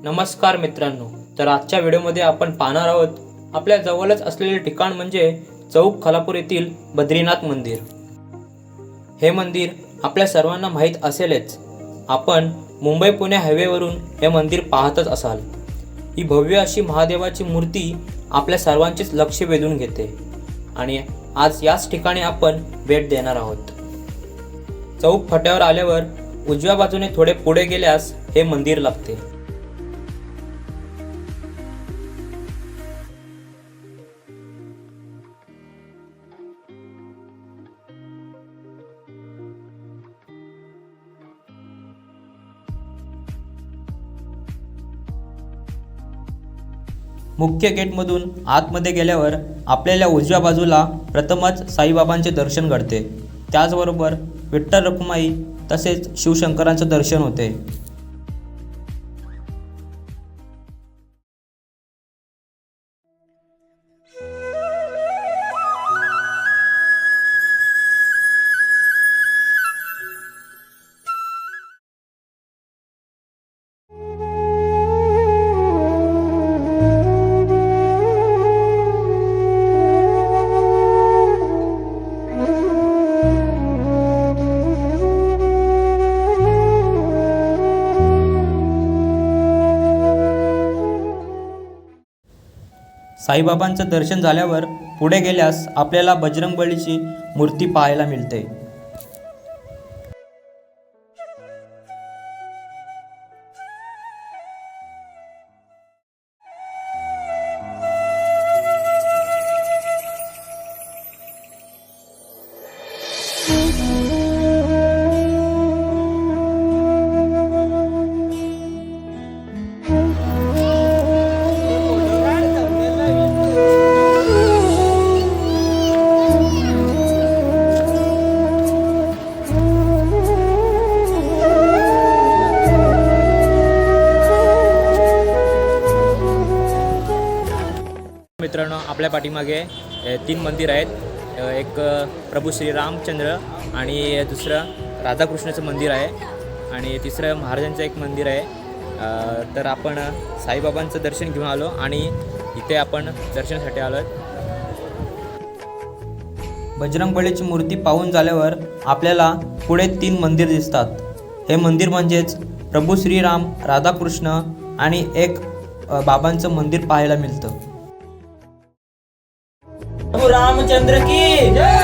नमस्कार मित्रांनो, तर आजच्या व्हिडिओमध्ये आपण पाहणार आहोत आपल्या जवळच असलेले ठिकाण म्हणजे चौक खालापूर येथील बद्रीनाथ मंदिर। हे मंदिर आपल्या सर्वांना माहीत असेलच। आपण मुंबई पुणे हायवेवरून हे मंदिर पाहतच असाल। ही भव्य अशी महादेवाची मूर्ती आपल्या सर्वांचेच लक्ष वेधून घेते आणि आज याच ठिकाणी आपण भेट देणार आहोत। चौक फाट्यावर आल्यावर उजव्या बाजूने थोडे पुढे गेल्यास हे मंदिर लागते। मुख्य गेटमधून आतमध्ये गेल्यावर आपल्याला उजव्या बाजूला प्रथमच साईबाबांचे दर्शन घडते। त्याचबरोबर विठ्ठल रखुमाई तसेच शिवशंकरांचे दर्शन होते। साईबाबांचं दर्शन झाल्यावर पुढे गेल्यास आपल्याला बजरंगबलीची मूर्ती पाहायला मिळते। मित्रांनो, आपल्या पाठीमागे 3 मंदिर आहेत। एक प्रभू श्री रामचंद्र आणि दुसरं राधाकृष्णाचं मंदिर आहे आणि तिसरं महाराजांचं एक मंदिर आहे। तर आपण साईबाबांचं दर्शन घेऊन आलो आणि इथे आपण दर्शनासाठी आलो। बजरंगबलीची मूर्ती पाहून झाल्यावर आपल्याला पुढे 3 मंदिर दिसतात। हे मंदिर म्हणजेच प्रभू श्रीराम, राधाकृष्ण आणि एक बाबांचं मंदिर पाहायला मिळतं। प्रभु रामचंद्र की जय।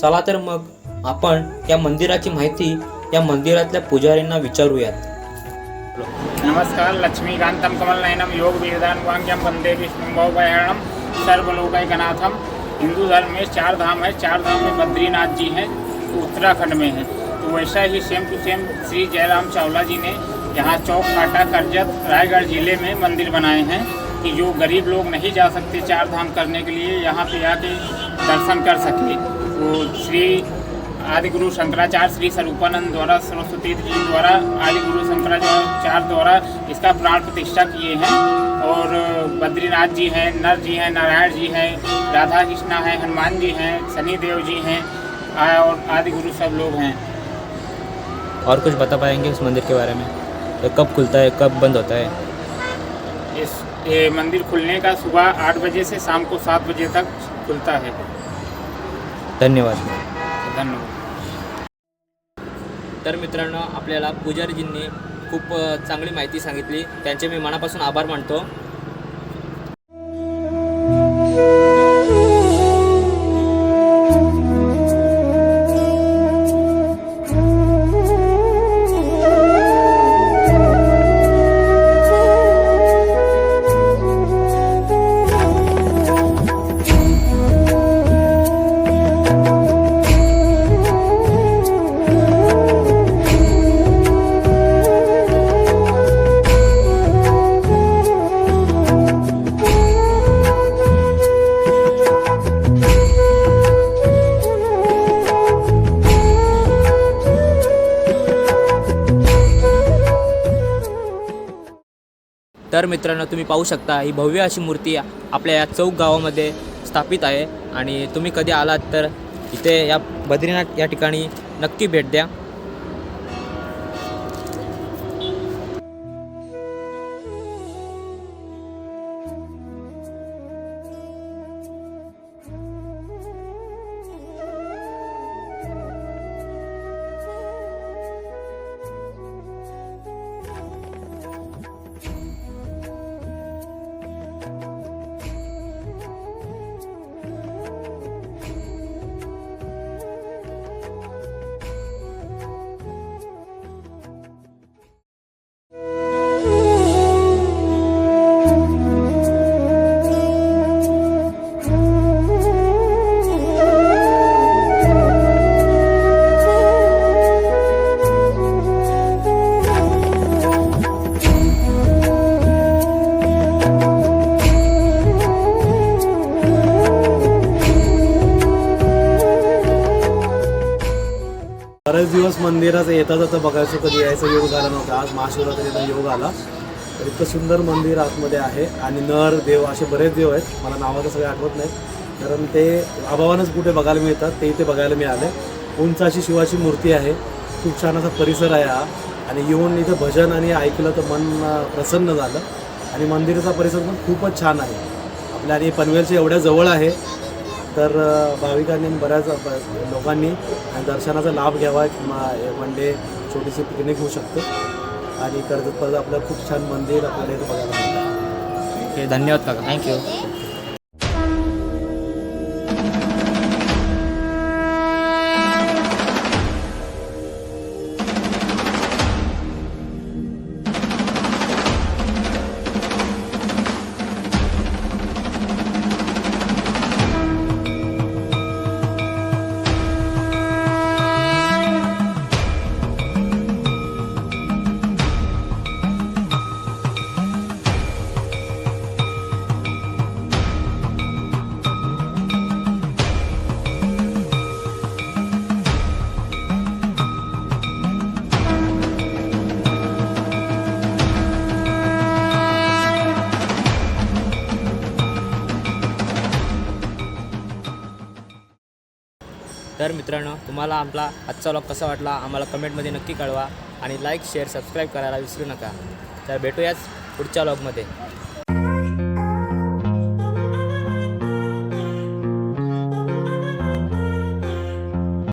चला तर मग आपण या मंदिराची माहिती या मंदिरातल्या पुजारींना विचारूयात। नमस्कार। लक्ष्मीकांतं कमलनयनं योग वेदान वाक्यम वंदे विष्णुभवभयहरणं सर्वलोकैकनाथम। हिंदू धर्म में 4 धाम है। 4 धाम में बद्रीनाथ जी हैं, उत्तराखंड में है। तो वैसा ही same to same Shri Jairam Chawla ji ने यहाँ चौक फाटा करजत रायगढ़ जिले में मंदिर बनाए हैं कि जो गरीब लोग नहीं जा सकते 4 धाम करने के लिए यहाँ पे आके दर्शन कर सके। वो श्री आदि गुरु शंकराचार्य श्री स्वरूपानंद द्वारा सरस्वती जी द्वारा आदि गुरु शंकराचार्य द्वारा इसका प्राण प्रतिष्ठा किए हैं। और बद्रीनाथ जी हैं, नर जी हैं, नारायण जी हैं, राधा कृष्णा हैं, हनुमान जी हैं, शनि देव जी हैं और आदि गुरु सब लोग हैं। और कुछ बता पाएंगे इस मंदिर के बारे में? ये कब खुलता है, कब बंद होता है? ये मंदिर खुलने का सुबह 8 बजे से शाम को 7 बजे तक खुलता है। धन्यवाद। धन्यवाद। तर मित्रांनो, आपल्याला पुजारीजींनी खूप चांगली माहिती सांगितली, त्यांचे मी मनापासून आभार मानतो। तर मित्रांनो, तुम्ही पाहू शकता ही भव्य अशी मूर्ती आपल्या या चौक गावामध्ये स्थापित आहे आणि तुम्ही कधी आलात तर इथे या बद्रीनाथ या ठिकाणी नक्की भेट द्या। बरेच दिवस मंदिरात येता जाता बघायचं, कधी यायचा योग झाला नव्हता। आज महाशिवरात्रीचा योग आला। तर इतकं सुंदर मंदिर आतमध्ये आहे आणि नर देव असे बरेच देव आहेत, मला नावाचं सगळे आठवत नाहीत कारण ते अभावानंच कुठे बघायला मिळतात, ते इथे बघायला मिळाले। उंच अशी शिवाची मूर्ती आहे, खूप छान असा परिसर आहे हा आणि येऊन इथं भजन आणि ऐकलं तर मन प्रसन्न झालं आणि मंदिराचा परिसर पण खूपच छान आहे आपल्या आणि पनवेलच्या एवढ्या जवळ आहे। तर भाविकांनी बऱ्याच लोकांनी दर्शनाचा लाभ घ्यावा। वन डे छोटीशी पिकनिक होऊ शकते आणि कर्जत परत आपलं खूप छान मंदिर आपल्याला इथं बघायला मिळतं। ओके, धन्यवाद काका, थँक्यू। तर मित्रांनो, तुम्हाला आपला आजचा व्लॉग कसा वाटला आम्हाला कमेंटमध्ये नक्की कळवा आणि लाईक शेअर सबस्क्राईब करायला विसरू नका। तर भेटूयाच पुढच्या व्लॉगमध्ये।